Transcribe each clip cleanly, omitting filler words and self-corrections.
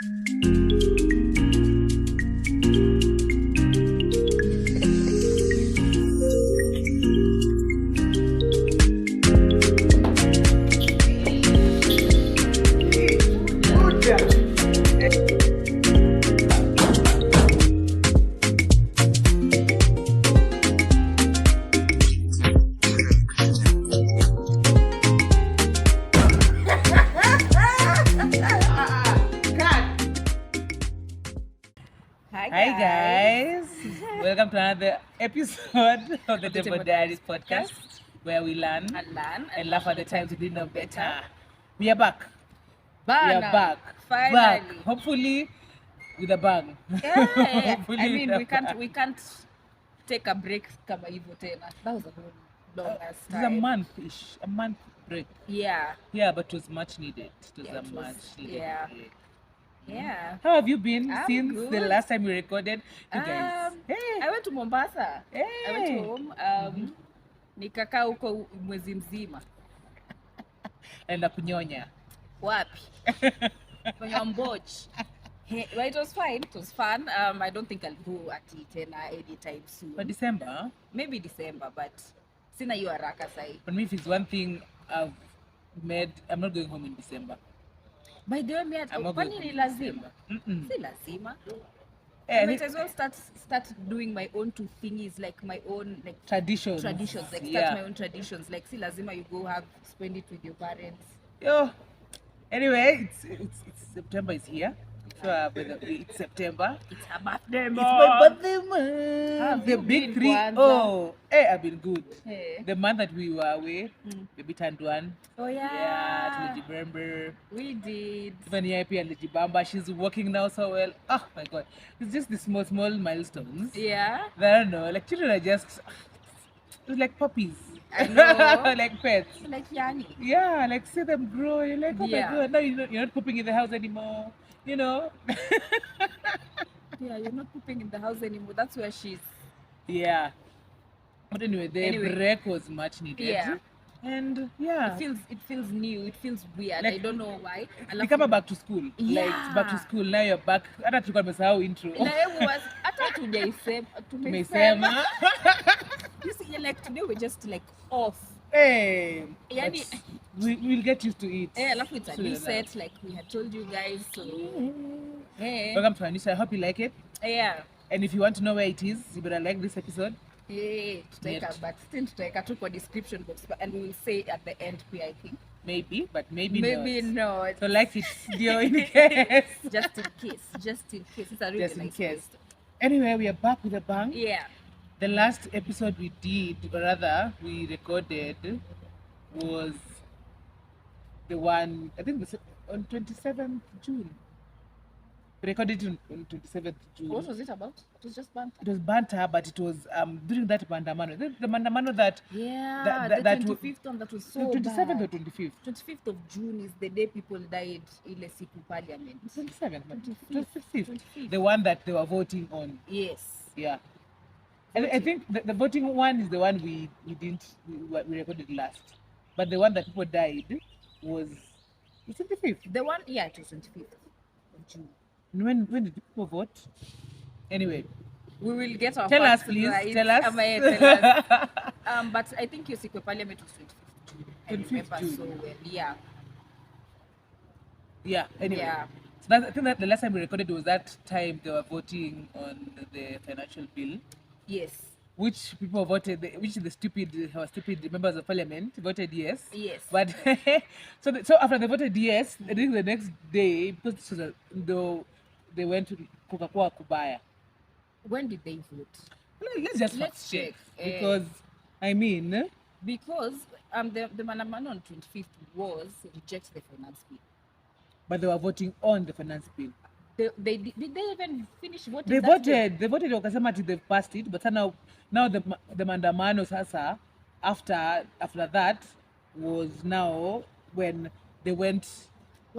Hi guys, welcome to another episode of the Tembo Diaries Podcast, where we learn and laugh at the times we didn't know better. We are back. We are back. Finally. Back. Hopefully with a bang. Yeah. Hopefully I mean, with a we can't take a break kama hivyo tena. That was a whole long ass It's time. a month break. Yeah. Yeah, but it was much needed. It was Yeah, a much needed yeah. break. Yeah. How have you been I'm since good. the last time we recorded? You guys. Hey. I went to Mombasa. Hey. I went home. Nikakaa huko mwezi mzima. Naenda kunyonya. Wapi? Kwenye mbochi. Well, it was fine. It was fun. I don't think I'll go at it anytime soon. For December? Maybe December, but sina hiyo haraka sahi. For me, if it's one thing I've made, I'm not going home in December. By the way, kwani ni lazima? Si lazima. I might as well start doing my own two thingies, like my own like Traditions. Like start my own traditions. Like si lazima you go spend it with your parents. Yo. Anyway, it's September is here. So it's September. It's her birthday It's month. my birthday month. The you big been, three. Kwanzaa? Oh, hey, I've been good. Hey. The month that we were away, baby turned one. Oh Yeah, yeah. to remember. We did. Even here, Bamba, she's working now so well. Oh my God, it's just the small milestones. Yeah. I don't know, like children are just like puppies. I know. Like pets. Like Yani. Yeah, like see them grow. You're like, oh Yeah. my God, now you're not pooping in the house anymore. You know? Yeah, you're not pooping in the house anymore. That's where she's. Yeah. But anyway, the break was much needed. Yeah. And yeah. It feels new. It feels weird. Like, I don't know why. Become back to school. Yeah. Like back to school. Now you're back. Hata tulikuwa tumesahau intro. Na hebu hata tumeisema. Tumesema. You see, like today we're just like off. Hey. Yani, we'll get used to it. Yeah, like it's a new set, like we had told you guys. So, hey. Welcome to our new set. I hope you like it. Yeah. And if you want to know where it is, you better like this episode. Hey, but still tutaweka tu kwa description box, and we will say at the end, I think. Maybe, but maybe not. So like it, in case. Just in case. It's a really Just in nice case. post. Anyway, we are back with a bang. Yeah. The last episode we did, or rather, we recorded, was the one, I think on 27th June. We recorded it on 27th June. What was it about? It was just banter. It was banter, but it was during that mandamano. The mandamano that... Yeah, that the 25th one that was so 27th bad. or 25th? 25th of June is the day people died ile siku parliament. 27th, 25th. 25th. The one that they were voting on. Yes. Yeah. And I think the voting one is the one we recorded last. But the one that people died was 25th. The one, yeah, it was 25th of June. When did people vote? Anyway, we will get our tell us, facts please. right. Tell us. Tell us. But I think your secret parliament was 25th June. I 25th remember June. so well. Yeah. Yeah. Anyway. Yeah. So I think that the last time we recorded was that time they were voting on the financial bill. Yes. Which people voted, which the stupid members of parliament voted yes. Yes. But so after they voted yes, I think the next day, because this was they went to Coca-Cola Kubaya. When did they vote? Let's check. Because I mean, because the mandamano on 25th was reject the finance bill. But they were voting on the finance bill. Did they even finish voting? They voted wakasema ati they've passed it, but now the mandamano sasa after that was now when they went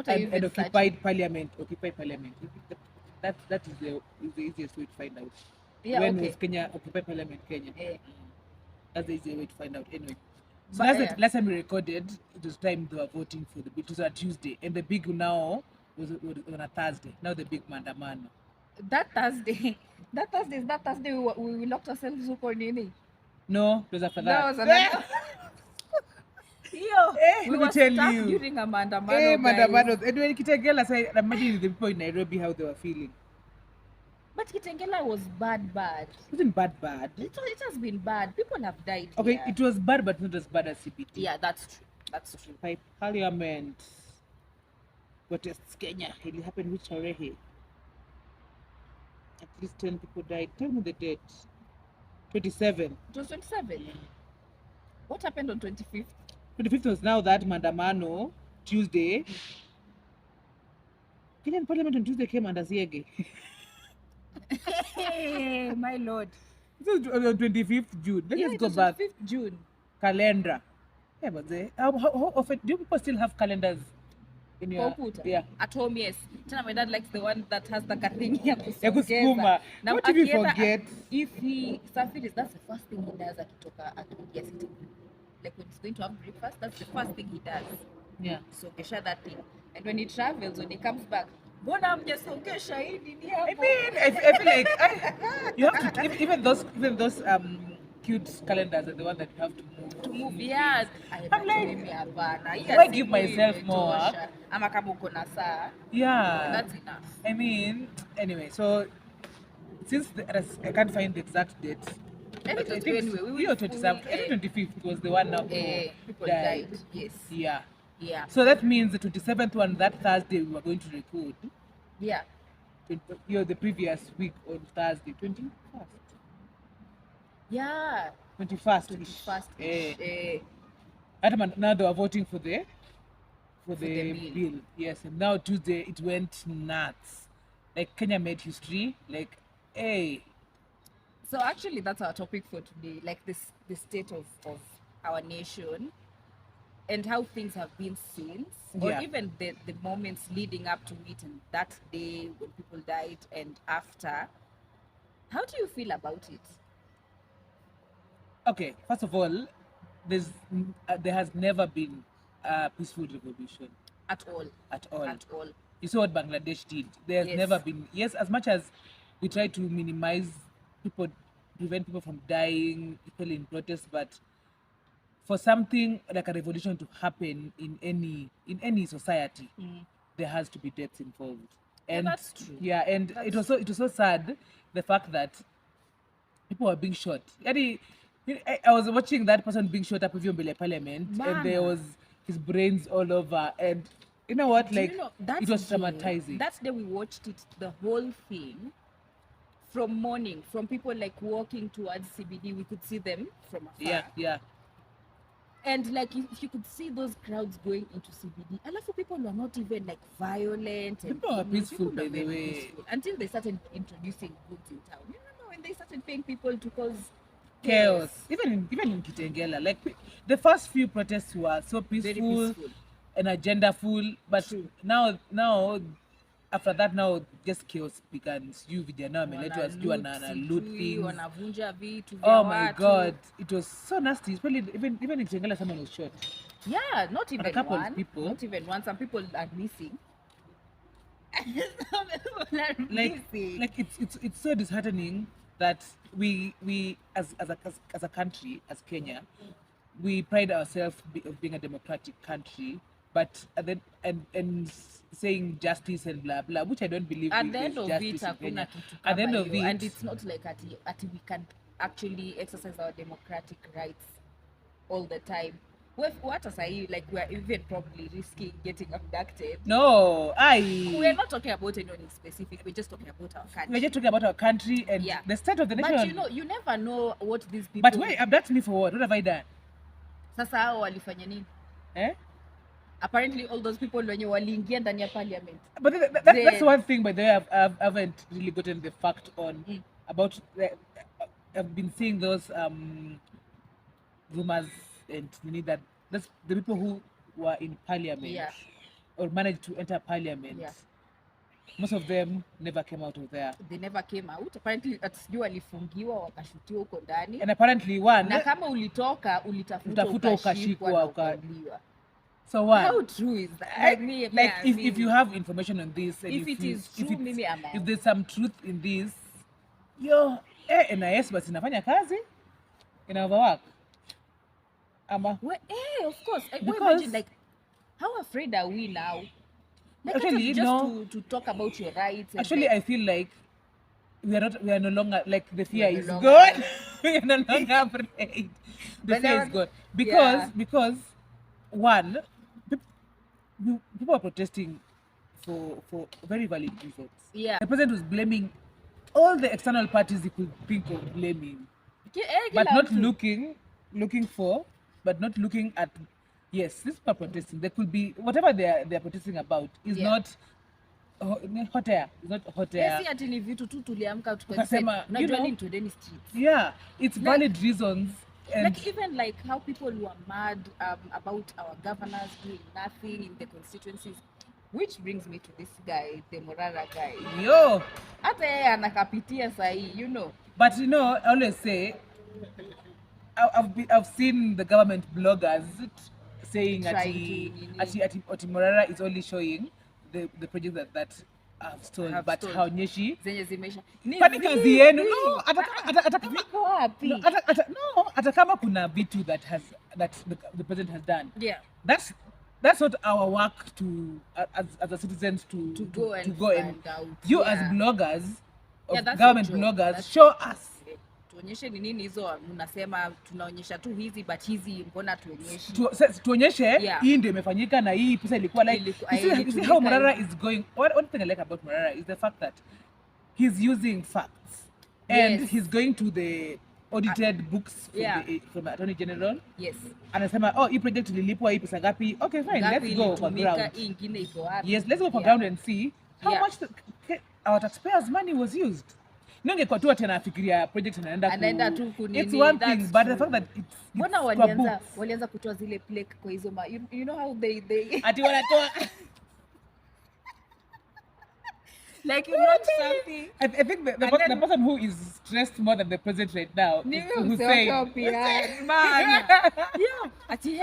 and occupied parliament. That is the easiest way to find out. Yeah, when okay. was Kenya occupied parliament Kenya? Yeah. That's the easiest way to find out. Anyway. So But, last time we recorded, it was time they were voting for the bill. It was on Tuesday, and the big now was on a Thursday. Now the big maandamano. That Thursday we locked ourselves up on nini? No, it was after that. That was another. We were stuck during a maandamano, maandamano. And when Kitengela said, imagine the people in Nairobi how they were feeling. But Kitengela was bad. It wasn't bad. It has been bad. People have died. Okay, here. it was bad, but not as bad as CBD. Yeah, that's true. By Parliament, protests Kenya. It happened which already. At least 10 people died. Tell me the date. 27. It was 27. What happened on 25th? 25th was now that Mandamano, Tuesday. Kenyan Parliament on Tuesday came under Ziege. Hey, my lord. This is on 25th June. Let's go back. 25th June. Calendar. Yeah, but how often do people still have calendars in your computer? Yeah. At home, yes. Tena my dad likes the one that has the kathini ya kusukuma. Now, what if you forget? If he safiris, that's the first thing he does akitoka akiingia city. Like when he's going to have breakfast, that's the first thing he does. Yeah. So gesha that thing. And when he travels, when he comes back, mbona mjesongesha hii nini hapo? I mean, I feel like you have to even those cute calendars are the one that you have to move. Yes. I'm like, why give myself more? Ama kama uko na saa. Yeah. That's enough. I mean, anyway, so since I can't find the exact date. Anyway, 25th was the one now. People died. Yes. Yeah. So that means the 27th one, that Thursday, we were going to record. Yeah. The previous week on Thursday, 21st. Yeah. 21st. Now they were voting for the bill. Yes, and now Tuesday it went nuts. Like Kenya made history. Like, hey. So actually, that's our topic for today. Like the state of our nation and how things have been since, or even the moments leading up to it and that day when people died and after. How do you feel about it? Okay, first of all, there has never been a peaceful revolution. At all. You saw what Bangladesh did. There's never been, as much as we try to minimize people, prevent people from dying, people in protest, but for something like a revolution to happen in any society, there has to be deaths involved. And that's true. Yeah, and it was so sad, the fact that people were being shot. I was watching that person being shot up with Mbele Parliament, and there was his brains all over, and you know what, like, it was traumatizing. That day we watched it, the whole thing, from morning, from people like walking towards CBD, we could see them from afar. Yeah. And like if you could see those crowds going into CBD, a lot of people were not even like violent. And people were peaceful, by the way. Peaceful, until they started introducing goods in town. You know, when they started paying people to cause chaos. Even in Kitengela, like the first few protests were so peaceful, and agenda-full, but now after that, now just chaos began. You vijana wameletwa sijui wana loot things, wanavunja vitu vya oh my god, it was so nasty. Especially even in Kitengela, someone was shot. Yeah, not even a couple one. Of people. Not even one. Some people are missing. Some people are missing. Like it's so disheartening that we as a country, as Kenya, we pride ourselves of being a democratic country, but then and saying justice and blah blah, which I don't believe. At the end of it, at the end of it, and it's not like at we can actually exercise our democratic rights all the time. What as like we're even probably risking getting abducted. No, we're not talking about anyone in specific. We're just talking about our country. We're just talking about our country and the state of the nation. But you never know what these people. But wait, abduct me for what? What have I done? Sasa hao walifanya nini? Apparently all those people wenye waliingia ndani ya parliament. But that's one thing, by the way, I haven't really gotten the fact on about. I've been seeing those rumors and that that's the people who were in parliament or managed to enter parliament. Most of them never came out of there. They never came out. Apparently sijui walifungiwa wakashutiwa huko ndani. And apparently one. Na kama ulitoka ulitafuta ukashikwa. So what? How true is that? Like me, like yeah, if you have information on this, and if it is true, mimi am if there's some truth in this, NIS basi inafanya kazi, ina overwork. Well, of course. Imagine, like, how afraid are we now? Like, actually, just to talk about your rights. Actually, I feel like we are no longer, like, the fear is no gone. We are no longer afraid. The fear is gone because one, people are protesting for very valid reasons. Yeah. The president was blaming all the external parties he could think of blaming, but not looking at, yes, these people are protesting. There could be whatever they are protesting about is not hot air. It's not hot air. Yes, ni vitu tu tuliamka tukasema unajua nini tudeni streets. Yeah, it's valid reasons. And like even like how people were mad about our governors doing nothing in the constituencies, which brings me to this guy, the Morara guy. Yo, hata yeye anakapitia sahi, you know. But you know, I always say, I've seen the government bloggers saying that Morara is only showing the project that I've stolen, but how nyeshi zenye zimesha kwani kazi yenu hata kama kuna vitu that the president has done. Yeah, that's not our work to as a citizens to go and find out. You as bloggers government bloggers, show us, tuonyeshe ni nini hizo mnasema tunaonyesha tu hizi, but hizi mbona tuonyeshe tuonyeshe hii ndio imefanyika na hii pesa ilikuwa like you see how Morara is going. One thing I like about Morara is the fact that he's using facts and he's going to the audited books from the Attorney General. Yes. Anasema hii project ililipwa hii pesa ngapi? Okay, fine, let's go for ground. Yes, let's go for ground and see how much our taxpayers' money was used. Ningekuwa tu tena afikiria project anaenda tu kunini. It's one thing, but the fact that it's mbona walianza kutoa zile plaque kwa hizo you know how they ati wanatoa like you know something. I think the person who is stressed more than the president right now who's saying man ati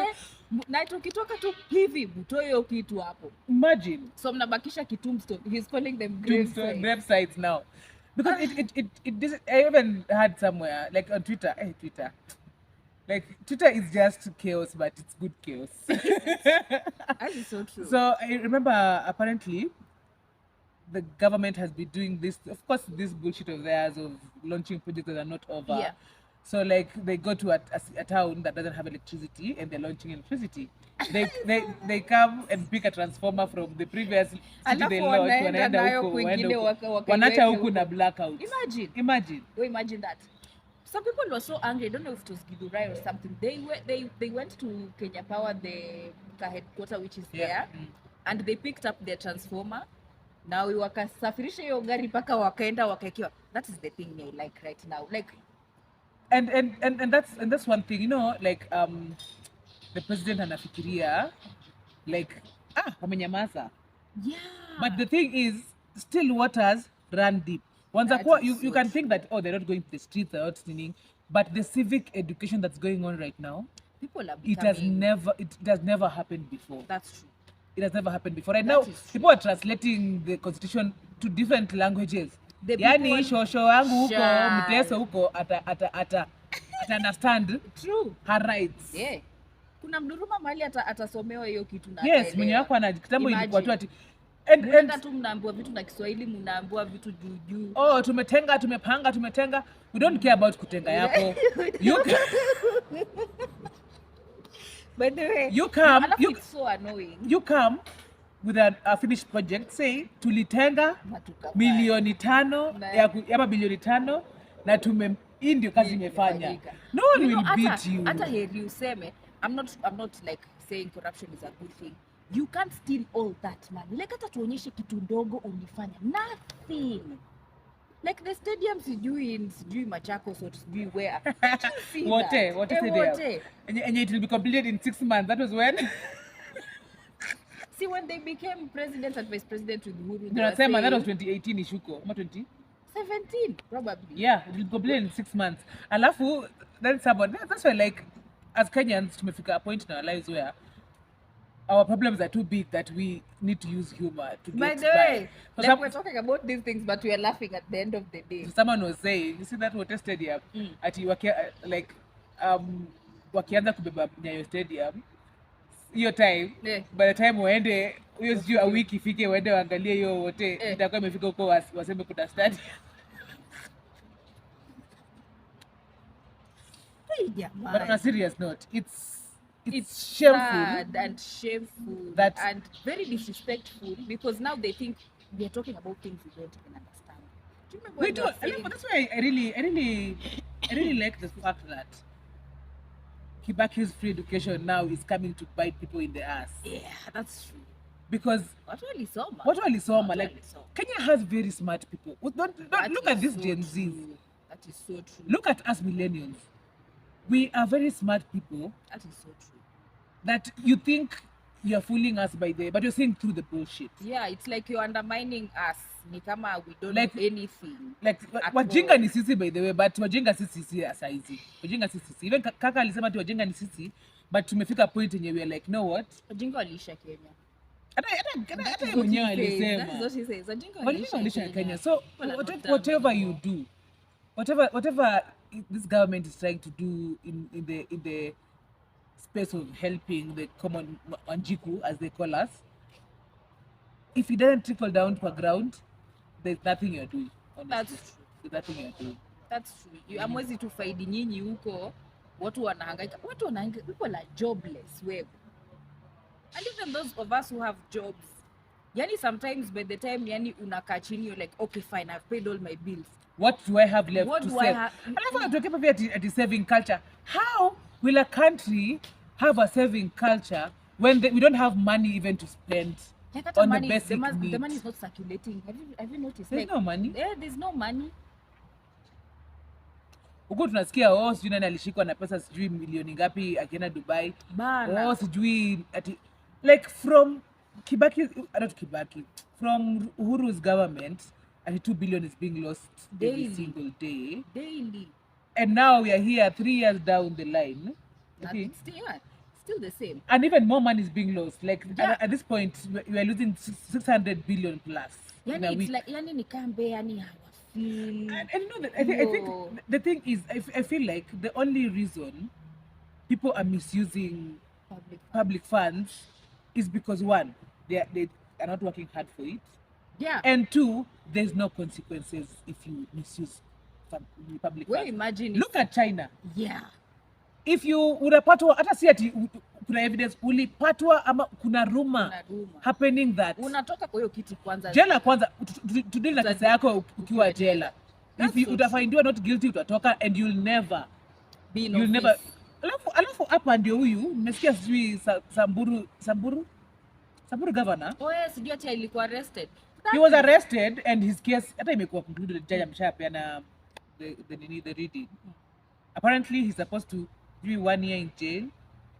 na tukitoka tu hivi mtoe hiyo kitu hapo. Imagine. So mnabakisha kitumstone. He's calling them grave sites now. Because it I even heard somewhere, like on Twitter, like Twitter is just chaos, but it's good chaos. That is so true. So I remember apparently the government has been doing this, of course, this bullshit of theirs of launching projects that are not over. Yeah. So like they go to a town that doesn't have electricity and they're launching electricity. They come and pick a transformer from the previous city they launched, wanaenda huko wanacha huku na blackout. Imagine that. Some people were so angry. I don't know if it was Githurai or something. They went to Kenya Power, the headquarters, which is there, and they picked up their transformer. Now wakasafirisha hiyo gari paka wakaenda wakaekiwa. That is the thing I like right now. Like and that's one thing, you know, like the president anafikiria like wamenyamaza. Yeah. But the thing is, still waters run deep. You can think that they're not going to the streets, they're not singing, but the civic education that's going on right now, people are it has never happened before. That's true. It has never happened before. Right now, people are translating the constitution to different languages. Yani shosho wangu huko mteso huko ata understand true her rights. Yeah. Kuna mduruma mahali atasomewa hiyo kitu na yes, mwenye wako ana kitambo ilikuwa tu ati and tu mnaambiwa vitu na Kiswahili, mnaambiwa vitu juu. Tumetenga. We don't care about kutenga yako. By the way, it's so annoying. You come with a finished project, say tulitenga milioni 5 ama bilioni 5 na hii ndio kazi imefanya. No one will beat you. Hata heri useme, I'm not like saying corruption is a good thing. You can't steal all that money. Like hata tuonyeshe kitu ndogo ulifanya. Nothing. Like the stadium sijui Machakos or sijui where. What stadium? And it will be completed in 6 months. That was when? See, when they became president and vice president with Uhuru. That was 2018 ishuko. 2017 probably. Yeah, it will be completed in 6 months. Alafu, then someone, that's why like, as Kenyans, tumefika a point in our lives where our problems are too big that we need to use humor to By get the by. way, So like we're talking about these things, but we are laughing at the end of the day. someone was saying, you see that water stadium ati like wakianza kubeba Nyayo stadium hiyo time by the time waende hiyo sijui a week ifike waende waangalie hiyo wote itakuwa imefika huko waseme kuna stadium. But on a serious note, it's shameful sad and shameful and very disrespectful, because now they think we are talking about things we don't even understand. Do you remember we don't. That's why I really like the fact that Kibaki's free education now is coming to bite people in the ass. Yeah, that's true. Because what walisoma, like Kenya has very smart people. Don't look at this Gen Zs. That is so true. Look at us millennials. We are very smart people. That is so true. That you think you're fooling us but you're seeing through the bullshit. Yeah, it's like you're undermining us. Ni kama we don't know anything. Like wajinga ni sisi by the way, but wajinga sisi saizi. Wajinga sisi. Even kaka alisema tu wajinga ni sisi, but tumefika point yenye we are like, know what? Wajinga walisha Kenya. Hata mwenyewe alisema. That's what he says. Wajinga walisha Kenya. So whatever you do, whatever this government is trying to do in the space of helping the common Wanjiku, as they call us, if it doesn't trickle down to the ground, there's nothing you're doing. Honestly. That's true. There's nothing you're doing. That's true. Amwezi tu faidi nyinyi huko, watu wanahangaika, people are jobless wewe. And even those of us who have jobs, yani sometimes by the time yani unakaa chini, you're like, okay fine, I've paid all my bills. What do I have left to save? And to keep at the saving culture. How will a country have a saving culture when we don't have money even to spend on the basic needs? The money is not circulating. Have you noticed? There's no money. Yeah, there's no money. Huko tunasikia sijui nani alishikwa na pesa sijui milioni ngapi akienda Dubai. Bana. Sijui like from from Uhuru's government, 2 billion is being lost every single day. Daily. And now we are here 3 years down the line. Okay. Still the same. And even more money is being lost. Like at this point, we are losing 600 billion plus. Yani it's week. Like yani ni kambe yani hawafeel. And you know that I think the thing is, I feel like the only reason people are misusing public funds is because one, they are not working hard for it. Yeah. And two, there's no consequences if you misuse public funds. Imagine look at China. Yeah. If you unapatwa hata si ati kuna evidence ulipatwa ama kuna rumor happening that unatoka kwa hiyo kiti kwanza. Jela kwanza tudili na pesa yako ukiwa jela. If you utafindiwa not guilty utatoka and you'll never be in office. Alafu hapa ndio huyu nimesikia sijui Samburu governor. Yes, sijui ati alikuwa arrested. He was arrested and his case hata imekuwa concluded, judge ameshapeana the reading. Apparently he's supposed to do 1 year in jail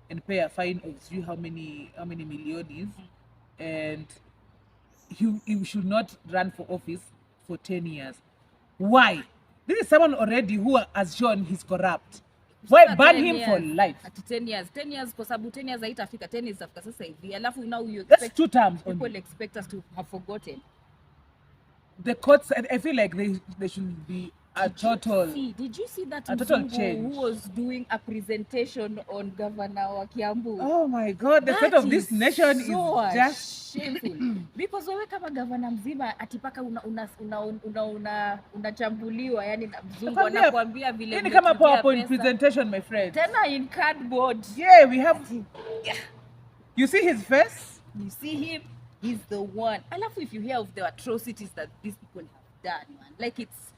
and pay a fine of how many millions, and he should not run for office for 10 years. Why? This is someone already who has shown he's corrupt. Why ban him for life? At 10 years kwa sababu 10 years haitafika, 10 years afika sasa hivi. Alafu now you expect, that's 2 terms. People expect us to have forgotten. The courts, I feel like they should be Did you see that change who was doing a presentation on Governor wa Kiambu? Oh my God, the fate of this nation is just shameful. Because wewe kama governor mzima atipaka unachambuliwa yani na mzungu anakuambia vile yani kama PowerPoint presentation, my friend. Tena in cardboard. Yeah, we have You see his face? You see him? He's the one. Alafu if you hear of the atrocities that these people have done, man, like it's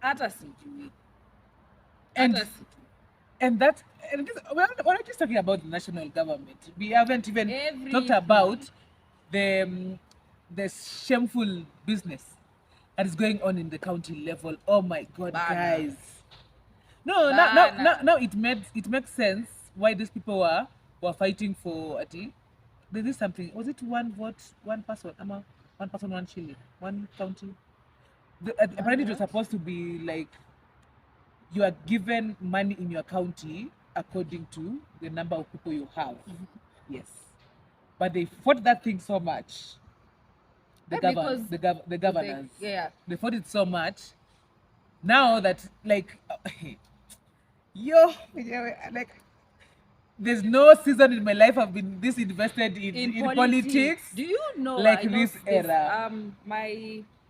and we're not just talking about the national government. We haven't even talked about the shameful business that is going on in the county level. Oh my God, guys! Now it makes sense why these people were fighting for. There is something. Was it 1 vote, 1 person? 1 person, 1 shilling, 1 county. Apparently it was supposed to be like you are given money in your county according to the number of people you have. Yes. but they fought that thing so much. The Because governors. yeah. They fought it so much. Now that like like there's no season in my life I've been this invested in politics. Do you know like I know this era?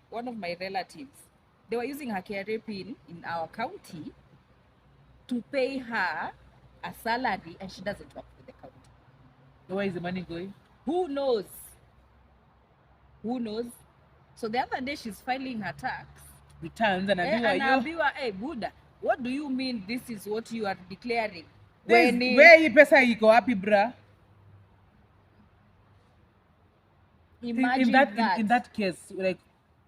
One of my relatives, they were using her KRA pin in our county to pay her a salary, and she doesn't work for the county. Where is the money going? Who knows? So the other day she's filing her tax returns and anaambiwa, hey Buddha, what do you mean this is what you are declaring? Where hii pesa iko wapi bra? Imagine in that case, like,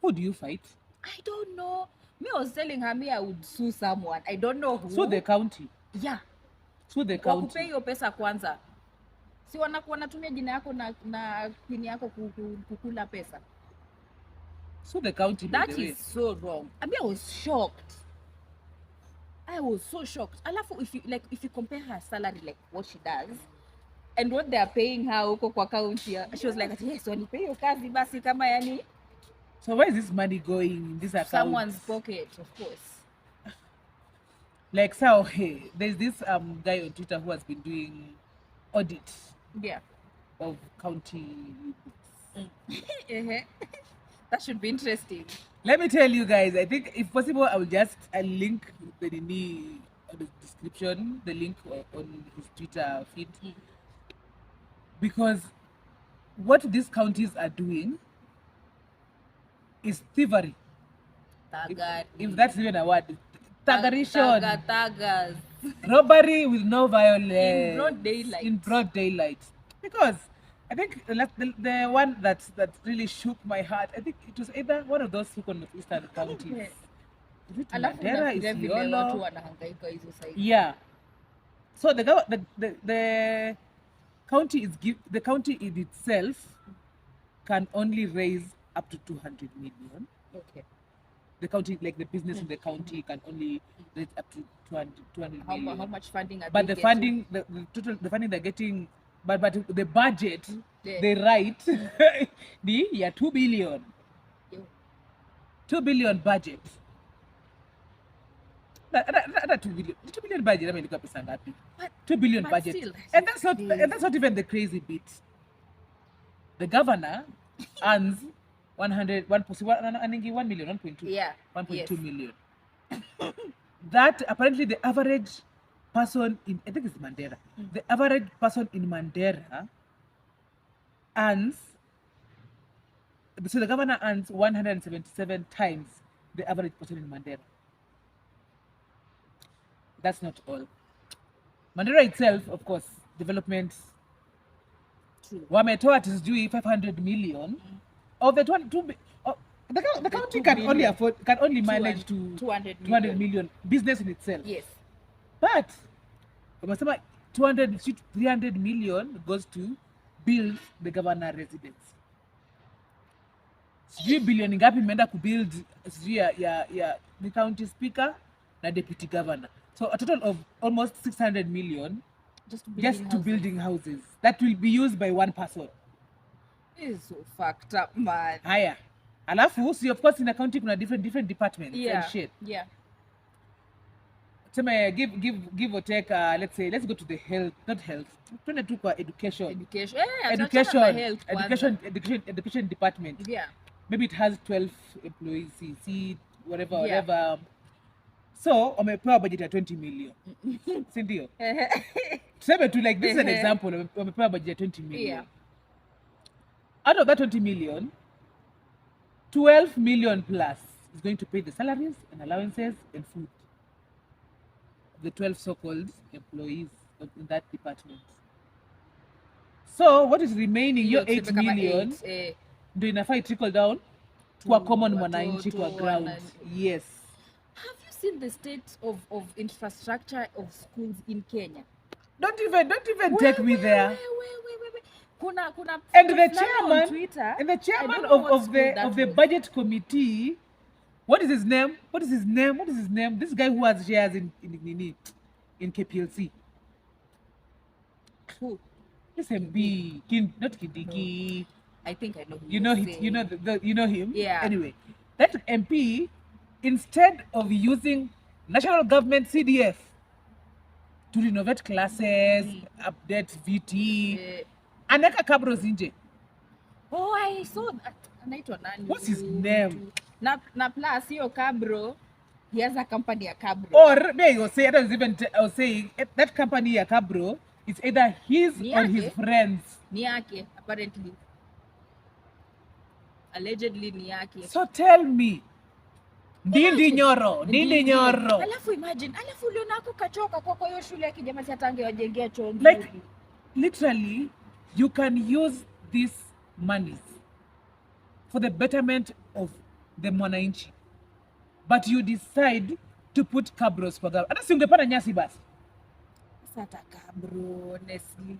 who do you fight? I don't know. Me, I was telling her I would sue someone. I don't know who. Sue the county. Yeah. Sue the county. Wakupei hiyo pesa kwanza. Si wanatumia jina yako na pin yako kukula pesa. Sue the county. That is so wrong. I was shocked. I was so shocked. Alafu if you compare her salary, like what she does and what they are paying her huko kwa county, she was like, yes, wanipei hiyo kazi basi kama yani. So where is this money going in this account? Someone's pocket, of course. Like, so hey, there's this guy on Twitter who has been doing audits. Yeah. Of county books. That should be interesting. Let me tell you guys, I think if possible I'll link the description, the link on his Twitter feed. Because what these counties are doing is thievery. If that's even a word. Taggers. Robbery with no violence. In broad daylight. Because I think the one that really shook my heart, I think it was either one of those Eastern counties. Is it Mandera? Is Yolo? Yeah. So the county in itself can only raise up to 200 million. Okay. The county, like the business in the county, can only raise up to 200 million. How much funding are but they the funding, the total, the funding they're getting, but the budget they write, the 2 billion. 2 billion budget. That 2 billion. The 2 billion budget, I mean, 2 billion budget. Still, and that's not even the crazy bit. The governor earns 1 million, 1.2. Yeah. 1.2 million. That apparently the average person in, I think it's Mandera, the average person in Mandera earns, so the governor earns 177 times the average person in Mandera. That's not all. Mandera itself, of course, development. Wametoa tisijui 500 million. Of the 22, the county can only manage 200 million business in itself. Yes. But 300 million goes to build the governor residence. Sijui bilioni ngapi imeenda kubuild sijui ya the county speaker na deputy governor. So a total of almost 600 million just to building houses that will be used by one person. It's so fucked up, man. Haya. Alafu, see, of course, in the county kuna different departments and shit. Yeah. So give or take, let's go to the health, not health. Twende tu kwa education. Education department. Yeah. Maybe it has 12 employees, see, whatever. So, wamepewa budget ya 20 million. Si ndio? Tuseme tu, like, this is an example, wamepewa budget ya 20 million. Yeah. Out of that 20 million, 12 million plus is going to pay the salaries and allowances and food of the 12 so-called employees in that department. So what is remaining, your 8 million, do inafaa trickle down to a common mwananchi, to a ground. Yes. Have you seen the state of infrastructure of schools in Kenya? Don't even take me there. Wait. Kuna and the chairman of the budget committee, what is his name? This guy who has shares in KPLC. Who? This MP, not Kindiki. No. I think I know who You know you're him. saying. You know you know him. Yeah. Anyway, that MP, instead of using national government CDF to renovate classes, update VT, aneka kabros nje. Oh, I saw that. Anaitwa nani? What's his name? Na plus hiyo kabro, he has a company ya kabro. Or maybe I was saying that company ya kabro is either his or his friends. Ni yake apparently. Allegedly ni yake. So tell me, Ndindi Nyoro. Alafu imagine, uliona ako kachoka kwa hiyo shule ya kijamii atange wajengea choo. Like literally you can use these monies for the betterment of the mwananchi, but you decide to put kabros for gava. Hata si ungepanda nyasi basi. Sasa kabro, honestly.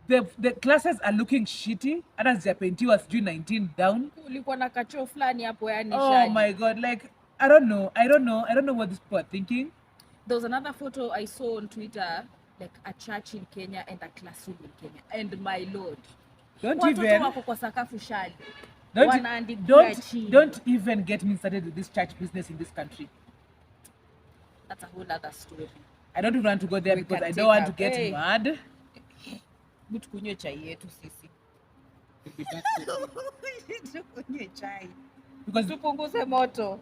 The classes are looking shitty. Hata zijapentiwa sijui 19 down. Ulikuwa na kachoo fulani hapo yani. Oh my god, like I don't know what these people are thinking. There was another photo I saw on Twitter, like a church in Kenya and a classroom in Kenya. And my lord, don't even get me started with this church business in this country. That's a whole other story. I don't even want to go there because I don't want to get mad. Tukunywe chai yetu sisi. Tukunywe chai. Because tupunguze moto.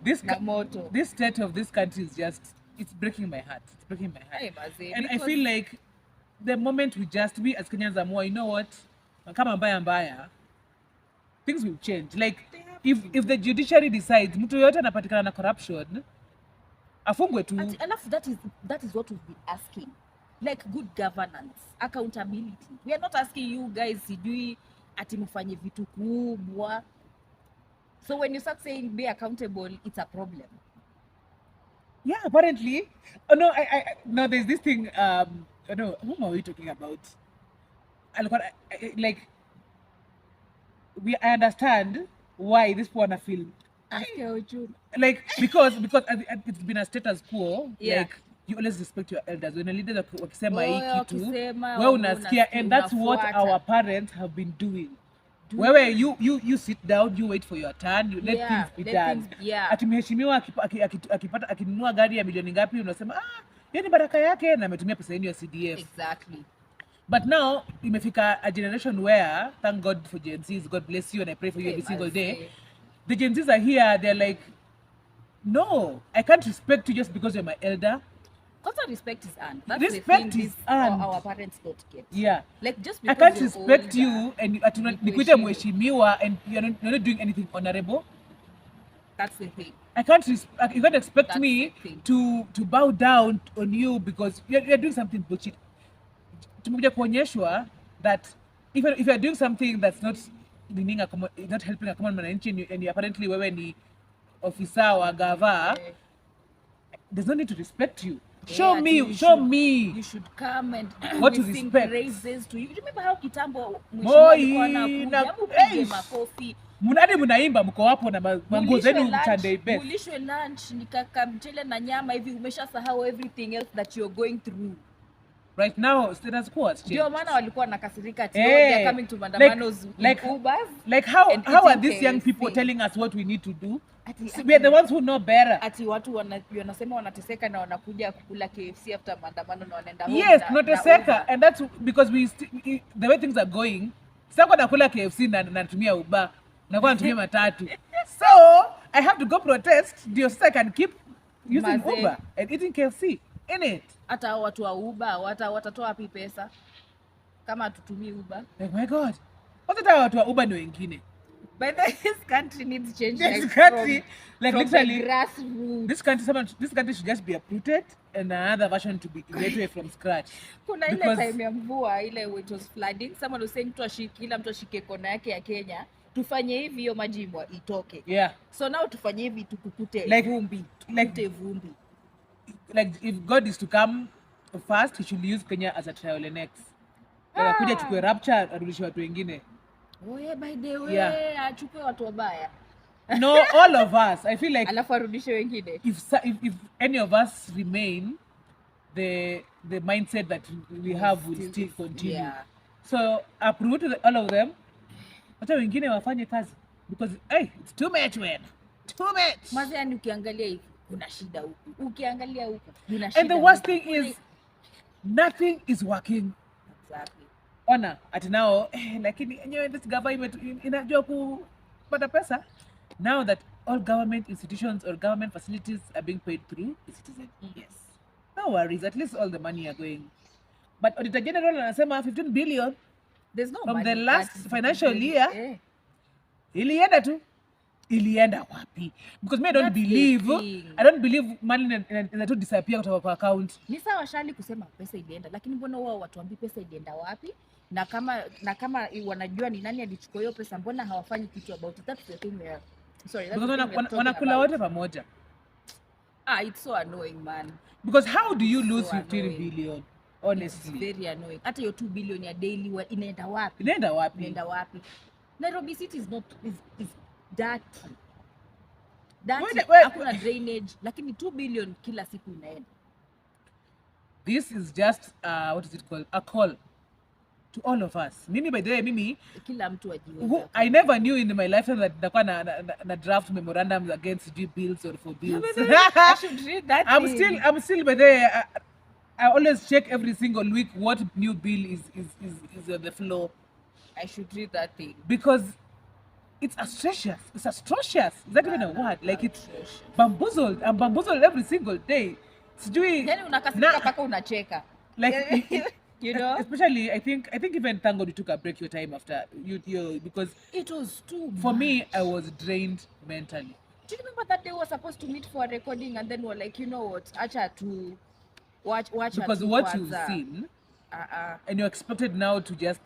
This state of this country is just, it's breaking my heart. And I feel like the moment we just be as Kenyans are more, you know what? Kama mbaya, things will change. Like if the judiciary decides mtu yote anapatikana na corruption, afungwe tu. Enough, that is what we've been asking. Like good governance, accountability. We are not asking you guys sijui ati mfanye vitu kubwa. So when you start saying be accountable, it's a problem. Yeah, apparently. Oh no, no, there's this thing. No, whom are we talking about? I understand why this one feel like because it's been a status quo. Yeah. Like you always respect your elders. When a leader wakisema hii kitu, wewe unasikia, and that's what our parents have been doing. Wewe you sit down, you wait for your turn, you let things be done. Ati mheshimiwa akipata akinunua gari ya milioni ngapi, unasema hiyo ni baraka yake na ametumia pesa yenu ya CDF. Exactly. But now imefika a generation where, thank God for Gen Zs, God bless you and I pray for you every single day. The Gen Zs are here, they're like, no, I can't respect you just because you're my elder. Because respect is earned. That's respect the thing is earned. Our parents don't get. Yeah. Like just because I can't respect you and nikuite mheshimiwa and you're not doing anything honorable. That's the thing. You can't expect me to bow down on you because you're doing something bullshit. Tumekuja kuonyeshwa that if you're doing something that's not helping a common mwananchi and you apparently wewe ni officer wa gava, there's no need to respect you. Show me. You should come and what to respect. Praises to you. Remember how kitambo mheshimiwa makofi. Munadi munaimba mko hapo na mango zenu mtandei best. Mulishwe lunch nikaka mchele na nyama hivi umeshasahau everything else that you're going through. Right now status quo has changed. Ndio maana walikuwa wanakasirika ati they're coming to mandamanos like Ubers. Like how are these young people telling us what we need to do? We are the ones who know better. Ati watu wanasema wanateseka na wanakuja kukula KFC after maandamano na wanaenda home. Yes, tunateseka, and that's because the way things are going, sasa nakula KFC na natumia Uber, natumia matatu. So, I have to go protest ndio sasa I can keep using Uber and eating KFC. In it. Hata watu wa Uber watatoa wapi pesa kama tutumii Uber? Oh my God. Hata watu wa Uber ni wengine. But this country needs change. This country, literally, grassroots. This country should just be uprooted and another version to be created from scratch. Kuna ile time ya mvua ile it was flooding. Someone was saying kila mtu ashike kona yake ya Kenya. Tufanye hivi hiyo maji itoke. Yeah. So now tufanye hivi tukukute vumbi. Vumbi. Like if God is to come first, he should use Kenya as a trial and X. Kuja chukue rapture arudishe watu wengine. By the way, achukue watu wabaya. No, all of us. I feel like alafu arudishe wengine. If any of us remain, the mindset that we have will still continue. Yeah. So uproot all of them. Hata wengine wafanye kazi because it's too much man. Too much. Mazani ukiangalia hivi kuna shida huku. Ukiangalia huku kuna And shida. the worst thing is nothing is working. Exactly. Ona ati nao lakini yenyewe this government inajua kupata pesa. Now that all government institutions or government facilities are being paid through the citizen. Yes. No worries, at least all the money are going. But Auditor General anasema 15 billion. There's no from money the last financial year. Ilienda tu. Ilienda wapi? Because me I don't believe money ina tu disappear kutoka kwa account. Ni sawa Shali kusema pesa ilienda, lakini mbona wao watuambii pesa ilienda wapi? Na kama wanajua ni nani alichukua hiyo pesa, mbona hawafanyi kitu about it? That's the thing there. Sorry, that's the thing. Wanakula wote pamoja. It's so annoying, man. Because how do you lose 15 billion? Honestly. It's very annoying. Hata hiyo 2 billion ya daily inaenda wapi? Inaenda wapi? Nairobi City is dirty. Hakuna drainage, lakini 2 billion kila siku inaenda. This is just what is it called? A call to all of us. Mimi by the way, kila mtu ajiwe. I never knew in my lifetime that nitakuwa na draft memorandums against bills or for bills. I should read that. I'm still by the way, I always check every single week what new bill is on the floor. I should read that thing. Because it's atrocious. It's atrocious. Is that even a word? Like it's bamboozled. I'm bamboozled every single day. Sijui. Yani unakasirika paka unacheka. Like you know? Especially I think even thank God you took a break your time after you because it was too much. For me, I was drained mentally. Do you remember that they were supposed to meet for a recording and then we're like, you know what, acha to watch because what you've seen and you're expected now to just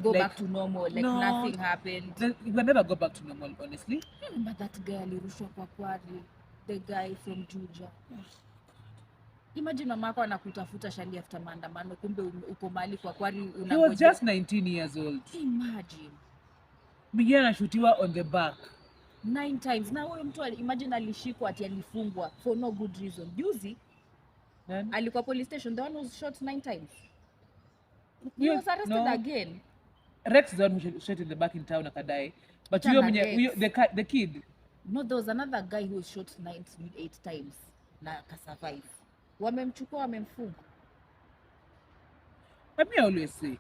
go back to normal, like nothing happened. You can never go back to normal, honestly. Remember that guy alirushwa kwa kwari, the guy from Juja. Imagine mama yako anakutafuta Shali after maandamano, kumbe uko mali kwa kwari unangoja. He was just 19 years old. Imagine. Mimi anashutiwa on the back 9 times. Na huyo mtu imagine alishikwa ati alifungwa for no good reason. Juzi alikuwa police station, the one was shot 9 times. He was arrested again. Rex the one who shot in the back in town akadai. But the kid. No, there was another guy who was shot 8 times na akasurvive. Wamemchukua, wamemfunga. But me always say,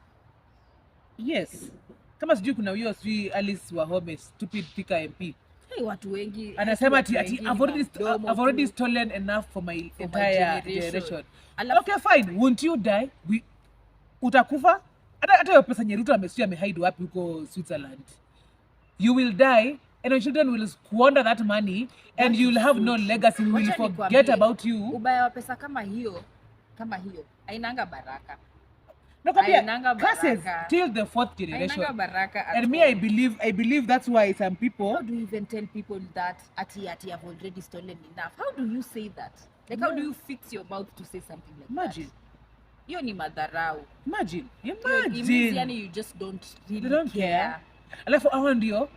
yes. Kama sijui kuna huyo sijui Alice Wahome, stupid Thika MP. Hey, watu wengi. Anasema ati I've already stolen enough for my entire generation. Okay, fine. Won't you die? Utakufa? Hata hiyo pesa Nyeruto amehide wapi huko Switzerland. You will die and your children will squander that money and you'll have no legacy. We will forget about you. Ubaya wa pesa kama hiyo hainanga baraka. No, curses till the 4th generation. And me, I believe that's why some people. How do you even tell people that ati have already stolen enough? How do you say that? Like, how do you fix your mouth to say something like Imagine. that? Hiyo ni madharau. Imagine. Yani you just don't really care. Alafu hao ndio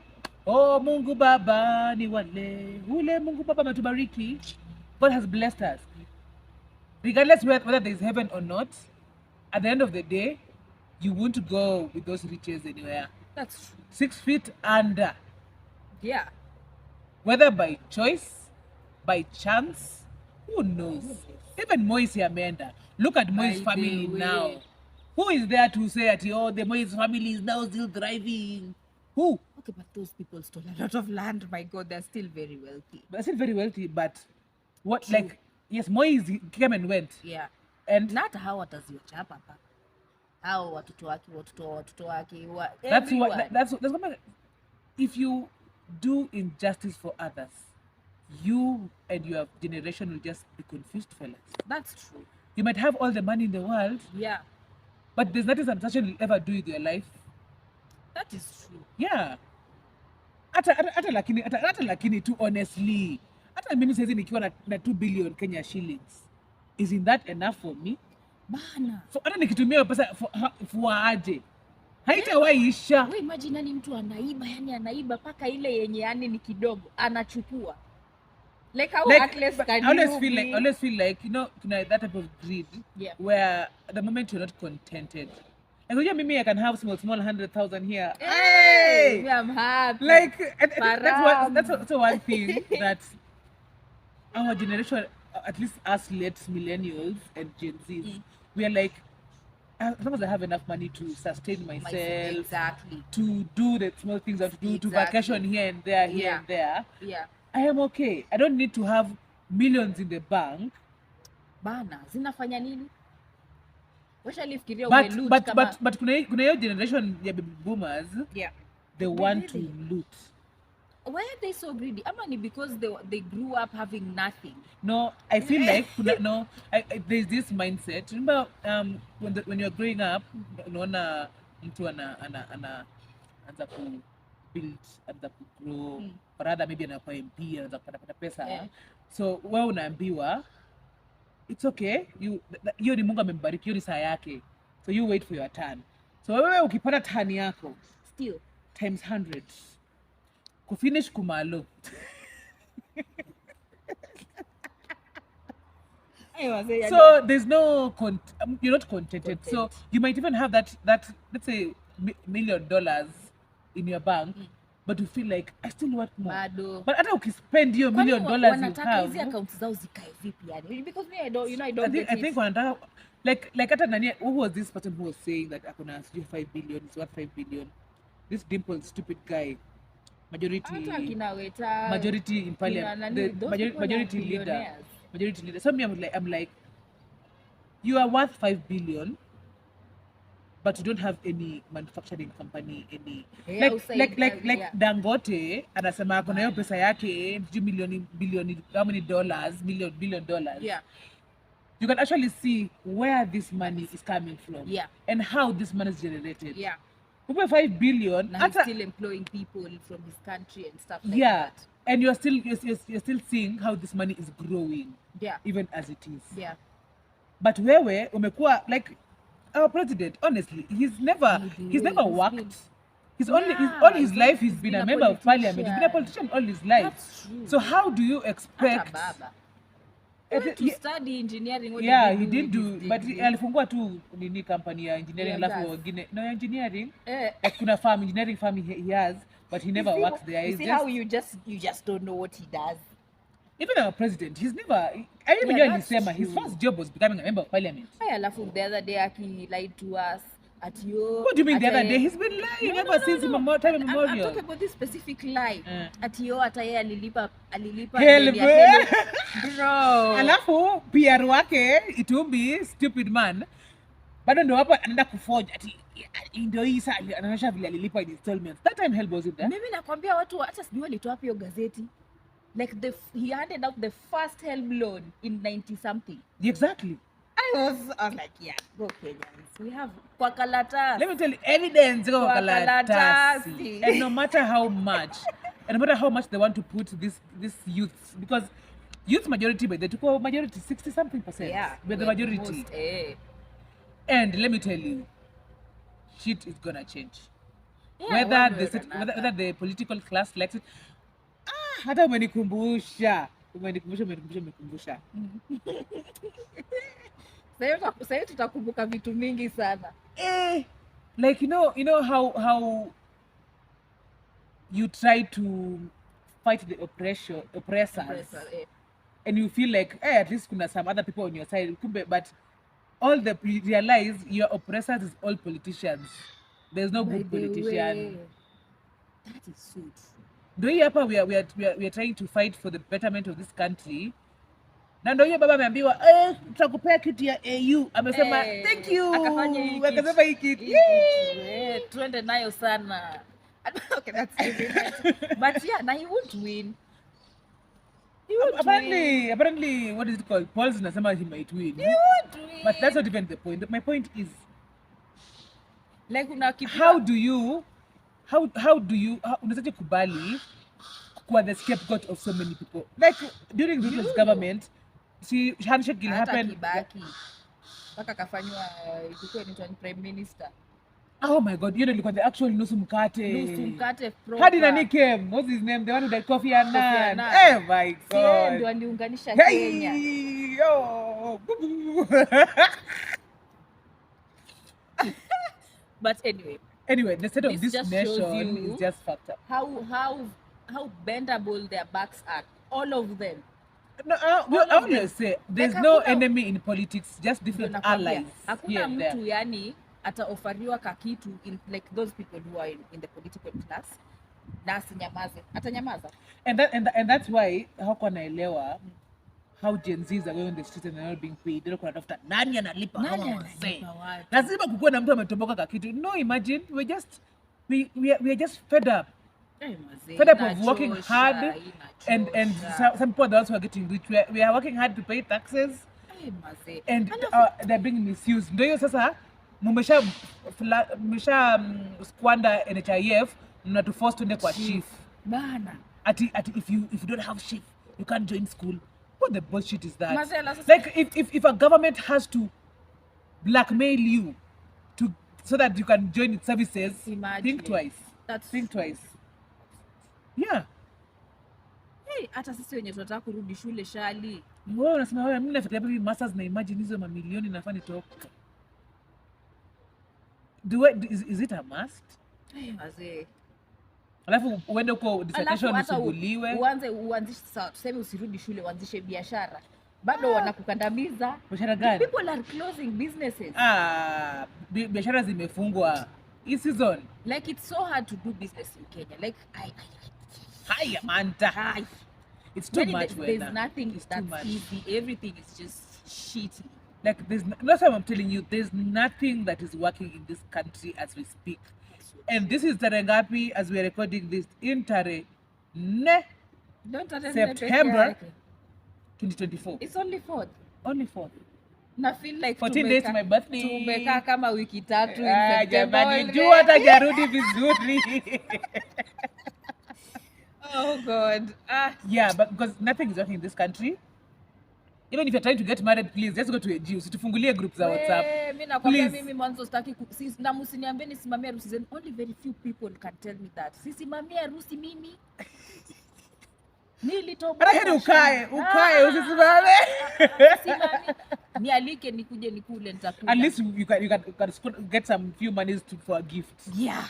Mungu Baba ni wale. Ule Mungu Baba ametubariki. God has blessed us. Regardless whether there is heaven or not, at the end of the day, you won't go with those riches anywhere. That's true. 6 feet under. Yeah. Whether by choice, by chance, who knows? Even Moise Amenda. Look at Moi's family now. Who is there to say that, the Moise family is now still thriving? Who? Okay, but those people stole a lot of land. My God, they're still very wealthy. They're still very wealthy, but what, true. Like, yes, Moise came and went. Yeah. And not how wataziwacha hapa. How watoto wake. That's what if you do injustice for others, you and your generation will just be confused, fellas. That's true. You might have all the money in the world. Yeah. But there's nothing substantial you'll ever do with your life. That is true. Yeah. Hata lakini too honestly. Hata mimi sasa nikiwa na 2 billion Kenya shillings. Isn't that enough for me? Bana. So hata nikitumia pesa for aje. Haitawahi isha. Wewe imagine ni mtu anaiba paka ile yenye yani ni kidogo anachukua. Like how like heartless but can I always you feel be? like that type of greed where the moment you're not contented. And so maybe I can have small 100,000 here. Hey, me, I'm happy. Like I think Param. that's also one thing that our generation, at least us late millennials and Gen Zs, we are like, as long as I have enough money to sustain myself, exactly, to do the small things I have to do, to vacation here and there, and there, I am okay. I don't need to have millions in the bank. Bana, zinafanya nini? But kuna hiyo generation ya baby boomers, they want to loot. Why are they so greedy? Amani, because they grew up having nothing. No, I feel like there's this mindset. Remember, when you're growing up, unaona mtu anaanza ku build, anaanza ku grow, or rather maybe anakuwa MP, anaanza kupata pesa. So wewe unaambiwa it's okay, hiyo ni Mungu amembariki, hiyo ni saa yake. So you wait for your turn. So wewe ukipata turn yako still times 100 kufinish kumalo. So there's no you're not contented. So you might even have that let's say $1 million in your bank, but you feel like I still want more. But hata ukispend your $1 million you have, hizi accounts zao zikae vipi yani? Because me I don't I think wanataka like hata nani, who was this person who was saying that akona 5 billion, it's worth 5 billion, this Dimple stupid guy, majority in parliament, the majority leader. So me, I'm like, you are worth 5 billion, but you don't have any manufacturing company, any like Dangote anasema kuna hiyo pesa yake billion how many dollars, billion dollars. You can actually see where this money is coming from, and how this money is generated. Over 5 billion, now he's still employing people from his country and stuff like that. And you're still seeing how this money is growing, even as it is. But wewe umekuwa like our president, honestly, he's never worked. All his life he's been a member of parliament. He's been a politician all his life. That's true. So how do you expect? He went to study engineering. He did do, but alifungua tu nini company ya engineering, alafu wengine no engineering. Kuna engineering farm he has, but he never works there. You see how you just don't know what he does. Even our president, he's never. I even know his first job was becoming a member of parliament. Alafu the other day he lied to us. What do you mean the other day? He's been lying ever since time immemorial. I'm talking about this specific lie. Hata yeye alilipa bro. Alafu PR wake it will be stupid man. Bado ndo hapo anaenda kuforge ati ndio hii saa anaonyesha vile alilipa in installments. That time hell was it there? Mimi nakwambia watu hata sijui alitoa wapi hiyo gazeti. Like he handed out the first help loan in 90 something. Exactly. I was like, yeah, go Kenyans. We have kwa karatasi. Let me tell you, evidence kwa karatasi. And no matter how much they want to put this youth, because youth majority, but they took over majority 60 something %. Yeah, we're the majority. Most, And let me tell you, shit is gonna change. Yeah, whether the political class likes it. Hata umenikumbusha. Sasa tutakumbuka vitu mingi sana. Like you know how you try to fight the oppressors. And you feel like at least kuna some other people on your side, but you realize your oppressors is all politicians. There's no good politician. That is so true. Ndio hii hapa we are trying to fight for the betterment of this country. Na ndio hiyo baba ameambiwa tutakupea kiti ya AU, amesema thank you, akasema hii kiti tuende nayo sana. Okay, that's different. But yeah, now he won't win. Apparently what is it called, polls nasema he might win. He won't win. But that's not even the point. My point is like how do you unazaje kubali kuwa the scapegoat of so many people? Like during Ruto's government, handshake will happen. Kibaki mpaka kafanywa ilikuwa ni prime minister. Oh my god, you know, look at the actual nusu mkate proper. hadi nani came, what's his name, the one who did Kofi Annan. Oh my god, ndio aliunganisha hey, Kenya. Oh. But anyway, the state of this nation is just fucked up. How bendable their backs are, all of them. No, I always say there's like, no enemy in politics, just different allies. Hakuna mtu yani ataofariwa kakitu in like those people who are in the political class na asinyamaze, atanyamaza. And that's why hako naelewa how Gen Zs are going on the streets and they're not being paid. They're not after nani analipa hawa wazee. Lazima kukuwe na mtu ametoboka kakitu. No, imagine we are just fed up. Fed up of working hard and some people are also getting rich. We are working hard to pay taxes and they're being misused. Ndio hiyo sasa mmesha squander NHIF na to force tuende kwa chief. Bana. Ati if you don't have chief, you can't join school. What the bullshit is that? Like if a government has to blackmail you so that you can join its services, think twice. Think twice. Yeah. Hey, hata sisi wenye tunataka kurudi shule shali. Wewe unasema wewe mimi nafikiria hivi masters na imagine hizo mamilioni nafani top. Is it a must? Hey, wazee. Alafu uende huko dissertation usuguliwe. Uanzishe sasa tuseme usirudi shule uanzishe biashara. Bado wanakukandamiza. Biashara gani? People are closing businesses. Biashara zimefungwa. Hii season. Like it's so hard to do business in Kenya. Like Hi, Amanda. It's too much. There's nothing that's easy. Everything is just shitty. Like that's why I'm telling you, there's nothing that is working in this country as we speak. And this is Tarengapi as we are recording this in September 2024. It's only 4th. Only 4th. Na feel like 14 days to my birthday. Tumekaa kama wiki 3 in September. Jamani, jua hata jarudi vizuri. Oh God. Yeah, but because nothing is working in this country. Even if you're trying to get married, please just go to a Jew. Usitufungulie groups za WhatsApp. Mimi nakwambia mimi mwanzo sitaki na msiniambie nisimamie harusi zenu. Only very few people can tell me that. Sisimamie harusi mimi. Nilitoboka. Hata ukae usisimame. Sisimame. Nialike nikuje nikule nitakula. At least you can get some few monies for a gift. Yeah.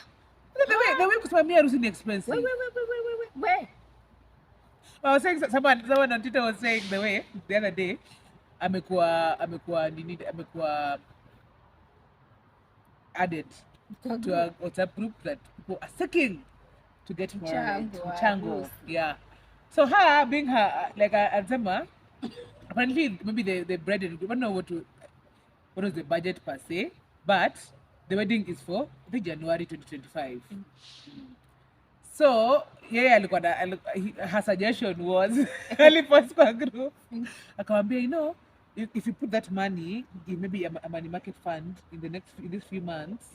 The way kusimamia harusi ni expensive. Wait. I was saying someone on Twitter was saying the other day amekuwa added to a WhatsApp group that people are seeking to get married. Mchango. Yeah. So her being her like Azema, apparently maybe the bride and groom, I don't know what was the budget per se, but the wedding is for January 2025. So her suggestion was alipost kwa group akamwambia, you know, if you put that money in maybe a money market fund in these few months.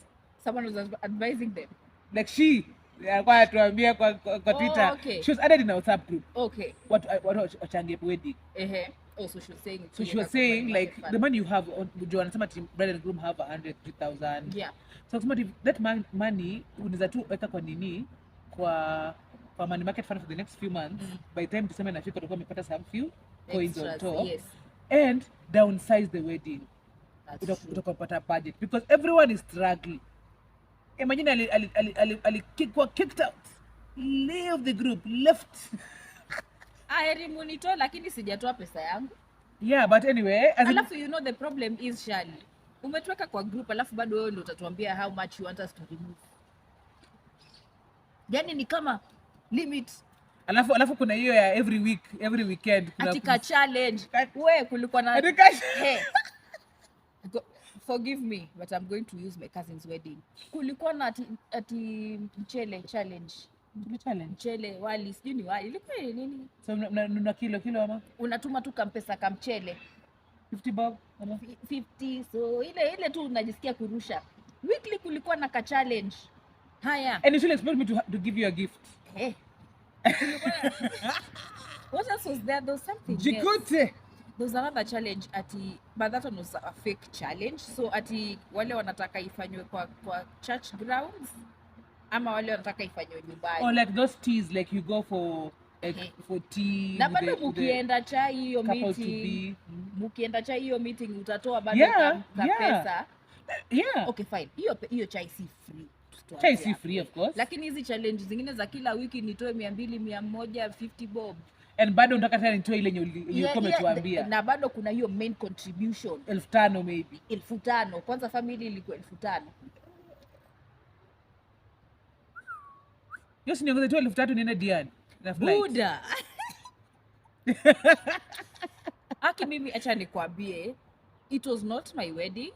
Someone was advising them, like she alikuwa atuambia kwa Twitter. Okay. She was added in a WhatsApp group. Okay. What wachangie wedding. So she was saying like the money you have on wanasema bride and groom have 103,000. Yeah. So if that money unaweza tu weka kwa nini kwa money market fund for the next few months. By the time December nafika utakuwa umepata some few coins on top. Yes. And downsize the wedding. Utakapata budget because everyone is struggling. Imagine ali kicked out. Leave the group, left. Monitor lakini sijatoa pesa yangu. Yeah, but anyway, alafu you know the problem is Shali. Umetweka kwa group alafu bado wewe ndio utatuambia how much you want us to remove. Yani ni kama limit. Alafu kuna hiyo ya every weekend kuna atika challenge. Wewe kulikuwa na hey. Forgive me, but I'm going to use my cousin's wedding. Kulikuwa na ati mchele challenge. Mchele wali sijui ni wali. Ilikuwa nini? So una kilo ama? Unatuma tu kampesa kamchele. 50 bob ama 50. So ile tu unajisikia kurusha. Weekly kulikuwa na ka challenge. Haya. And you should expect me to give you a gift. What else was there? There was something. Jikute. there's another challenge but that one was a fake challenge. So wale wanataka ifanywe kwa church grounds ama wale wanataka ifanywe nyumbani. Or like those teas, like you go for like for tea. Na bado mukienda chai hiyo meeting, mukienda chai hiyo meeting utatoa bado pesa. Yeah. Okay, fine. Hiyo chai si free. Chai si free, of course. Lakini hizi challenge zingine za kila wiki nitoe 200, 150 bob. And bado unataka tena nitoe ile yenye umetuambia. Na bado kuna hiyo main contribution 5,000 maybe. 5,000. Kwanza family ilikuwa 5,000. Yo, si niongeze tu 3,000 niende Diani. Buda. Aki mimi acha nikwambie, it was not my wedding,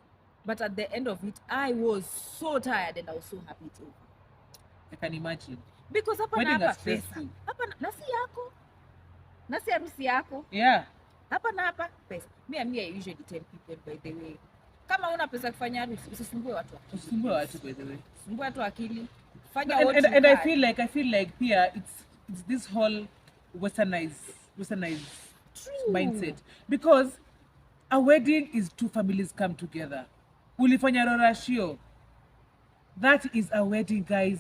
but at the end of it I was so tired and I was so happy too. I can imagine. Because hapa na hapa pesa. Hapa nasi yako. Nasi harusi yako. Yeah. Hapa na hapa pesa. Me I usually tell people, by the way, kama una pesa kufanya harusi usisumbue watu. Usisumbue watu, by the way. Sumbue watu akili. And I feel like here it's this whole westernized mindset, because a wedding is two families come together. Ulifanya rorashio, that is a wedding, guys.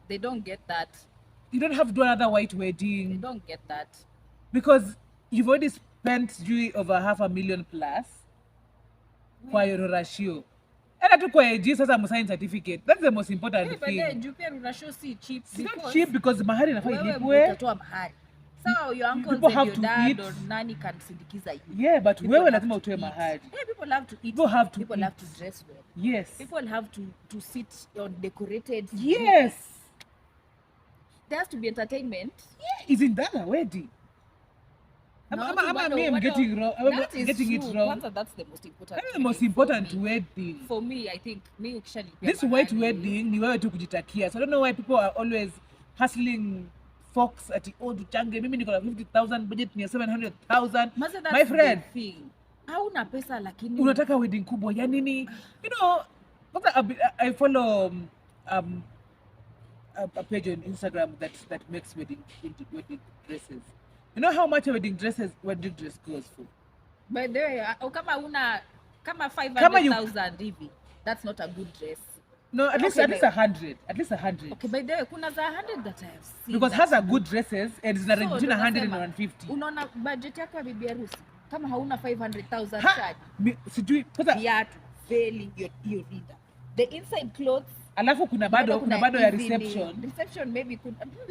They don't get that. You don't have to do another white wedding. They don't get that, because you've already spent over $500,000 plus kwa rorashio. And to kwa AG sasa msign certificate. That's the most important thing. But then you pay rorashio si cheap. It's not cheap because mahari inafaa ilipwe. Utatoa mahari. So your uncle and your dad or nani can sindikiza you. Yeah, but wewe lazima utoe mahari. Yeah, people have to eat. People have to dress well. Yes. People have to sit on decorated. Yes. There has to be entertainment. Yeah, isn't that a wedding? I'm getting wrong. I'm getting it wrong. That's the most important. That's the most important wedding. For me, I think this white wedding ni wewe tu kujitakia. So I don't know why people are always hustling folks at the old change. Mimi niko na 50,000 budget ni 700,000. My friend, hauna pesa lakini unataka wedding kubwa ya nini? You know, I follow a page on Instagram that makes wedding dresses. You know how much a wedding dress goes for? By the way, kama 500,000 hivi, that's not a good dress. No, at least 100. At least 100. Okay, by the way, kuna za 100 that I have seen. Because has a good dresses and it's between 100 and 150. Unaona budget yako ya bibi harusi kama hauna 500,000 charge. Sijui viatu, veli, your reader. The inside clothes. Alafu kuna bado ya reception. Reception maybe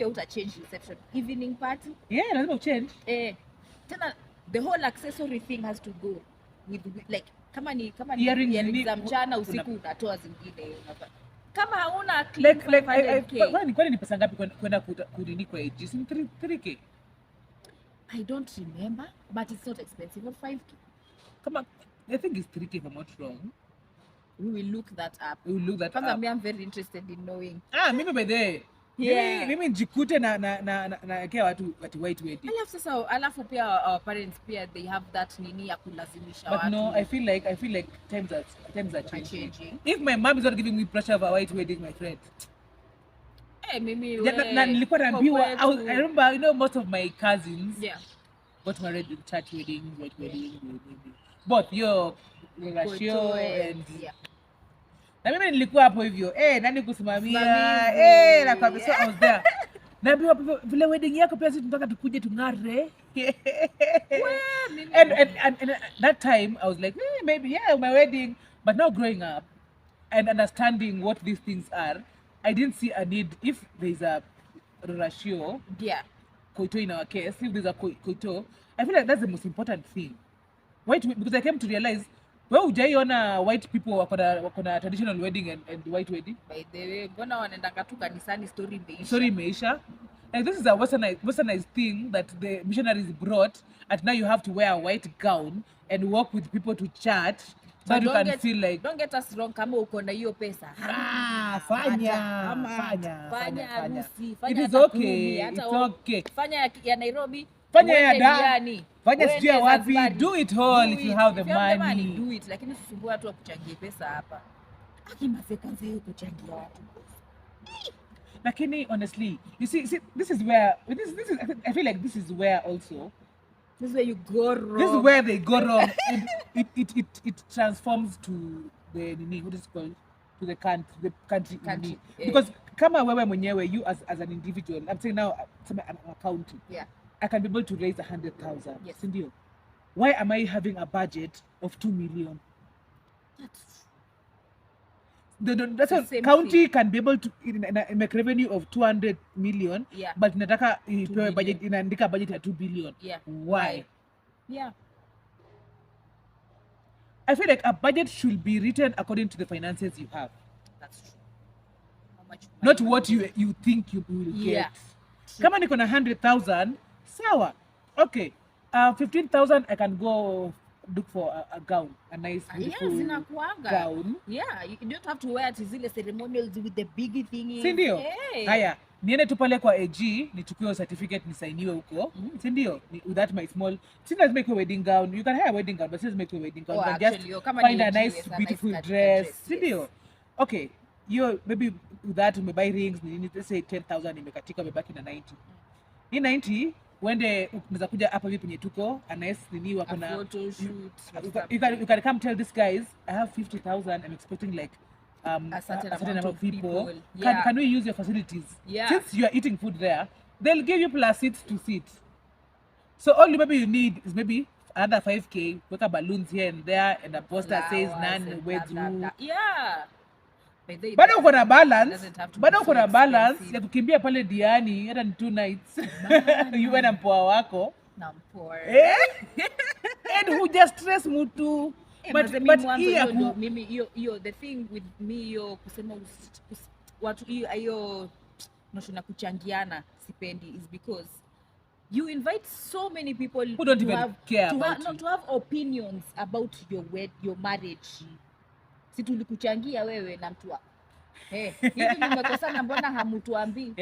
uta change reception. Evening party. Yeah, lazima change. Tena the whole accessory thing has to go with like kama ni earrings za mchana usiku unatoa zingine. Kama hauna clean 500k. Kwani ni pesa ngapi kwenda kunini kwa AG? 3k. I don't remember, but it's not expensive. Or 5k. Kama I think it's 3k if I'm not wrong. We will look that up. Because I'm very interested in knowing. Mimi by the mimi njikute na kia watu white wedding. Alafu pia our parents pia they have that nini ya kulazimisha watu. But no, I feel like times are changing. If my mom is not giving me pressure of a white wedding, my friend. Mimi na nilikuwa naambiwa, I remember, you know, most of my cousins got married in church weddings, white weddings, both your ratio and na mimi nilikuwa hapo hivyo nani kusimamia na kwa sababu I was there. Naambiwa vile wedding yako pia sisi tunataka tukuje tungare. And that time I was like, maybe my wedding, but now growing up and understanding what these things are, I didn't see a need. If there's a ratio, koito in our case, if there's a koito, I feel like that's the most important thing. Because I came to realize, wewe hujaiona white people wako na traditional wedding and white wedding? By the way, mbona wanaendanga tu kanisani story imeisha? Like this is a westernized thing that the missionaries brought, and now you have to wear a white gown and walk with people to church. So you can feel like, don't get us wrong, kama uko na hiyo pesa. Fanya. It is okay. It's okay. Fanya ya Nairobi. Fanya ya Diani. Fanya sijia wapi. Do it all if you have the money. Do it. Lakini usumbue watu kuchangia pesa hapa. Akimase kwanza hiyo kuchangia watu. Lakini honestly, you see this is where I feel like this is where also This is where you go wrong. This is where they go wrong. And it transforms to the what is it called, to the country. Because kama wewe mwenyewe, you as an individual, I'm saying now, I'm a county. Yeah. I can be able to raise 100,000. Yes. Sindio? Why am I having a budget of 2 million? That's a county thing. Can be able to make revenue of 200 million, yeah. But inataka ipewe budget, inaandika budget at 2 billion. Yeah. Why? Yeah. I feel like a budget should be written according to the finances you have. That's true. How much not what you think you will get. Kama niko na 100,000, sawa. Okay. 15,000 I can go look for a gown, a nice beautiful gown. Yeah, you don't have to wear zile ceremonials with the big thing. Si ndio? Haya, niende tu pale kwa AG, nichukue certificate nisainiwe huko. Si ndio? Without my small, si lazima ikuwe wedding gown. You can hire a wedding gown, but si lazima ikuwe wedding gown. Oh, but just find a nice beautiful dress. Si ndio? Okay. Maybe with that buy rings, let's say 10,000 imekatika, umebaki na 90. Ni 90 wende unaweza kuja hapa hivi penye tuko nice nini wako na photo shoot. You can come tell these guys I have 50,000, I'm expecting like a certain number of people. Can we use your facilities? Since you are eating food there, they'll give you plus seats to sit. So all maybe you need is maybe another 5k, put up balloons here and there, and a poster says none weds who. Yeah. Bado uko na balance ya kukimbia pale Diani hata ni 2 nights. You na mpoa wako na mpoa and who just stress mtu. But mimi hiyo the thing with me hiyo kusema watu hiyo notion ya kuchangiana sipendi is because you invite so many people who don't even care to have opinions about your marriage. Si tulikuchangia wewe na mtu wako. Hivi mmekosana, mbona hamutuambii?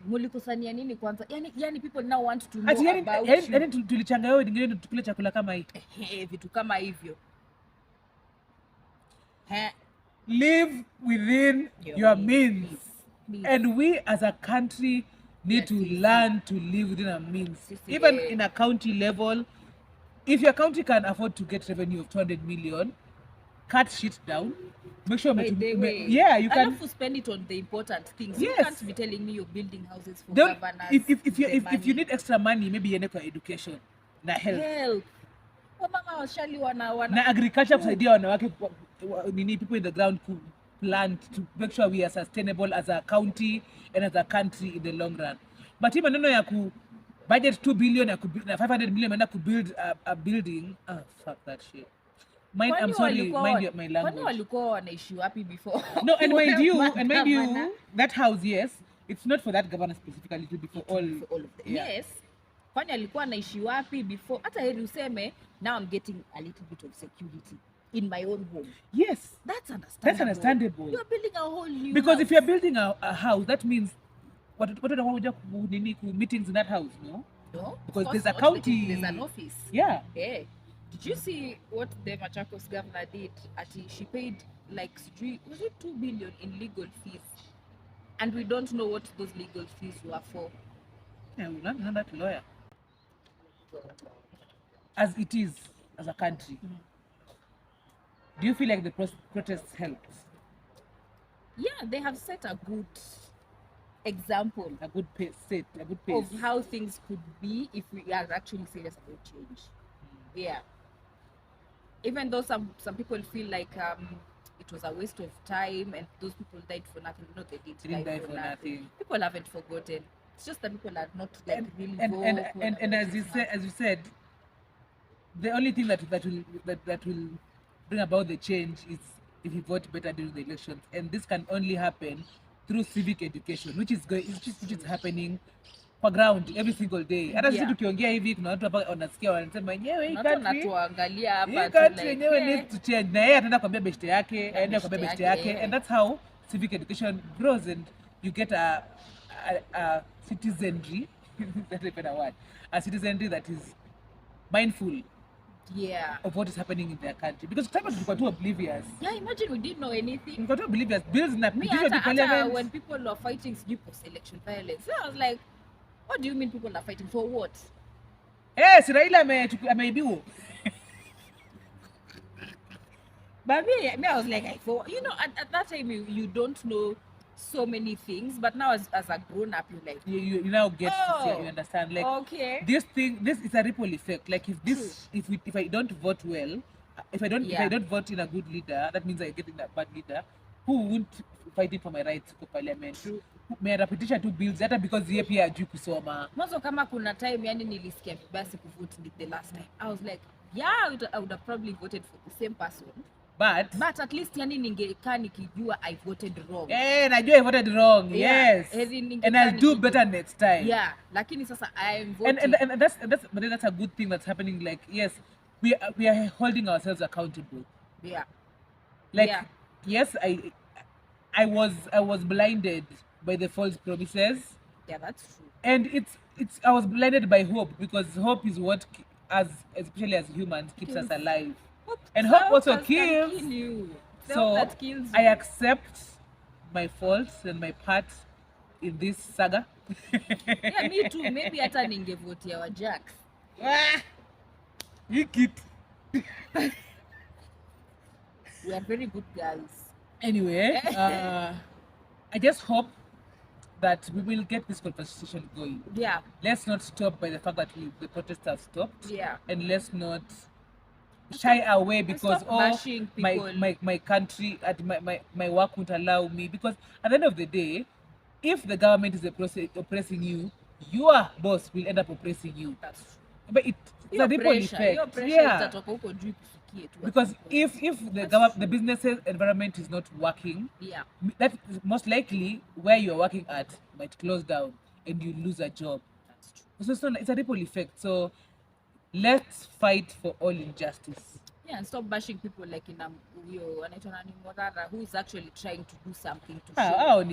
Mlikosania nini kwanza? Yani people now want to know about you. Yani tulichanga wewe ningine tukule chakula kama hii. Vitu kama hivyo. Live within your means. Please. And we as a country need to learn to live within our means. Even in a county level, if your county can afford to get revenue of 200 million, cut shit down. Make sure you can spend it on the important things. Yes. You can't be telling me you're building houses for governors. If you need extra money, maybe you need for education, na health. Mama washali wana na agriculture kusaidia wanawake people in the ground to plant to make sure we are sustainable as a county and as a country in the long run. But hii maneno ya ku budget 2 billion na 500 million na ku build a building, fuck that shit. I'm sorry, mind my language. Kwani walikuwa wanaishi wapi before? No, and mind you, that house, yes, it's not for that governor specifically, to be for all of them. Yes. Kwani alikuwa anaishi wapi before? Hata heri useme, now I'm getting a little bit of security in my own home. Yes. That's understandable. You're building a whole new because house. If you're building a house, that means what meetings in that house, no? No. Because there's a county. There's an office. Yeah. Yeah. Did you see what the Machakos governor did? She paid like, was it 2 billion in legal fees? And we don't know what those legal fees were for. Yeah, we'll not know that lawyer. As it is, as a country, do you feel like the protests helped? Yeah, they have set a good example. A good pace. Of how things could be if we are actually serious about change. Yeah. Even though some people feel like it was a waste of time and those people died for nothing. No, they didn't die for nothing. People haven't forgotten. It's just that people are not like really vocal. And as you said, the only thing that will bring about the change is if you vote better during the elections, and this can only happen through civic education, which is happening kwa ground every single day. Hata sisi tukiongea hivi kuna watu hapa wanasikia wanasema yenyewe hii wanatuangalia hapa tu yenyewe needs to change. Na yeye ataenda kuambia best yake, aende kuambia best yake, and that's how civic education grows and you get a citizenry that's even a word. A citizenry that is mindful of what is happening in their country. Because time tulikuwa too oblivious. Yeah, imagine we didn't know anything. Tulikuwa too oblivious. Bills na when people were fighting post-election violence, I was like, what do you mean people are fighting for what? Si Raila ameibiwa. But me, I was like, you know, at that time you don't know so many things, but now as a grown up, you like you now get to see, you understand, like okay, this is a ripple effect. Like if I don't vote well, if I don't vote in a good leader, that means I get in a bad leader who won't fighting for my rights to parliament. True. May anapitisha tu bills hata because yeye pia hajui kusoma. Mwanzo kama kuna time yani nilisikia basi kuvote the last time, I was like, yeah, I would have probably voted for the same person. But at least yani ningekaa nikijua I voted wrong. Najua I voted wrong. Yeah. Yes. And I'll do better next time. Yeah. Lakini sasa I am voting. And that's a good thing that's happening. Like, yes, we are holding ourselves accountable. Yeah. Like, yes, I was blinded by the false promises. Yeah, that's true. And I was blinded by hope, because hope is what especially as humans keeps us alive. And hope also kills. So I accept my faults and my part in this saga. Yeah, me too. Maybe hata ningevotia wa Jax. You kid. We are very good guys. Anyway, I just hope that we will get this conversation going. Yeah. Let's not stop by the fact that the protests have stopped. Yeah. And let's not shy away because my country, my work won't allow me. Because at the end of the day, if the government is oppressing you, your boss will end up oppressing you. That's true. But it's a ripple effect. Yeah. Because if the business environment is not working, that is most likely where you are working at might close down and you lose a job. That's true. So it's a ripple effect. So let's fight for all injustice. Yeah, and stop bashing people like in who is actually trying to do something to show.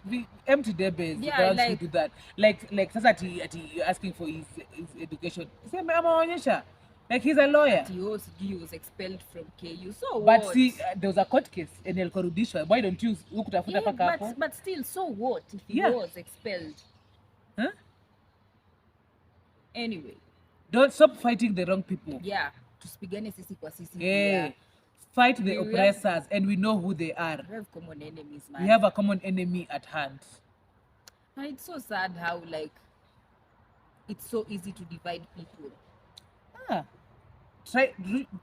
We empty their beds. Yeah, like, who do that. Like Sasati, you're asking for his education. Like, he's a lawyer. He was expelled from KU. So but what? See, there was a court case in El Korudisha. Why don't you but still, so what if he was expelled? Huh? Anyway. Don't stop fighting the wrong people. Yeah. Tuspigane sisi kwa sisi. Yeah. Fight the oppressors, and we know who they are. We have common enemies, man. We have a common enemy at hand. And it's so sad how, like, it's so easy to divide people.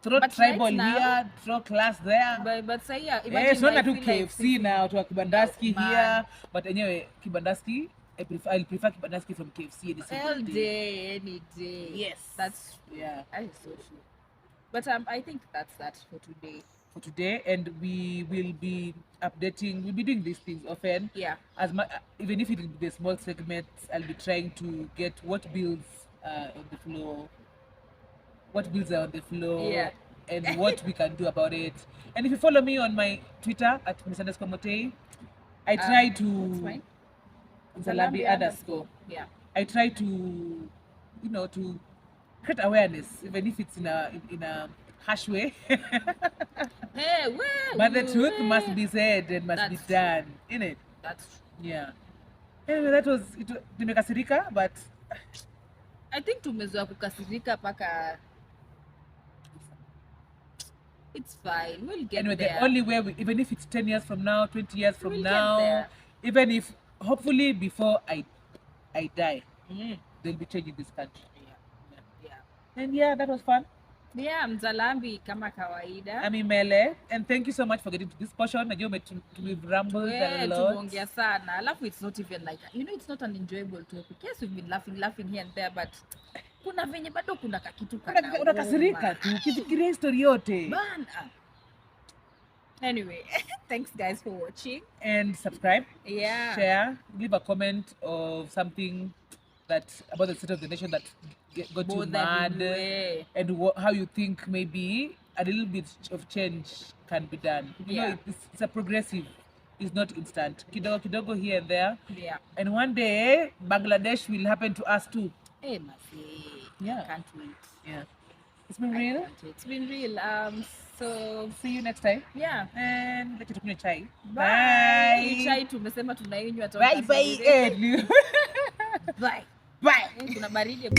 Throw tribal here, throw class there. But say, yeah, it's not like KFC now, to a Kibandaski here. But anyway, Kibandaski, I'll prefer Kibandaski from KFC any day. Yes. That is so true. But I think that's that for today. And we will be updating. We'll be doing these things often. Yeah. Even if it will be the small segments, I'll be trying to get what bills on the floor. What bills are on the floor, and what we can do about it. And if you follow me on my Twitter at @Miss_Motei, I try to Zalabi_. Yeah. I try to, to create awareness, even if it's in a harsh way. But the truth must be said and must be done, innit? That's true. Yeah. Anyway, that was it. Tumekasirika, but I think tumezoea kukasirika paka. It's fine. We'll get there. The only way, even if it's 10 years from now, 20 years from now, even if, hopefully, before I die, there'll be change in this country. Yeah. And that was fun. Yeah, Mzalambi kama kawaida. I'm Imele, and thank you so much for getting to this portion. We've rambled a lot. Tumeongea sana. Alafu it's not even like, it's not an enjoyable topic. Yes, we've been laughing here and there, but kuna venye bado kuna kakitu kana. Unakasirika tu, ukifikiria history yote. Bana. Anyway, thanks guys for watching. And subscribe. Yeah. Share. Leave a comment of something about the state of the nation that got you mad. And how you think maybe a little bit of change can be done. It's a progressive. It's not instant. Kidogo here and there. Yeah. And one day, Bangladesh will happen to us too. Hey, Masi. Yeah. Can't wait. Yeah. It's been real. It's been real. So see you next time. Yeah. And let you tukunywe chai. Bye. Chai tumesema tunainywa toka. Bye. Bye. Bye. Kuna baridi.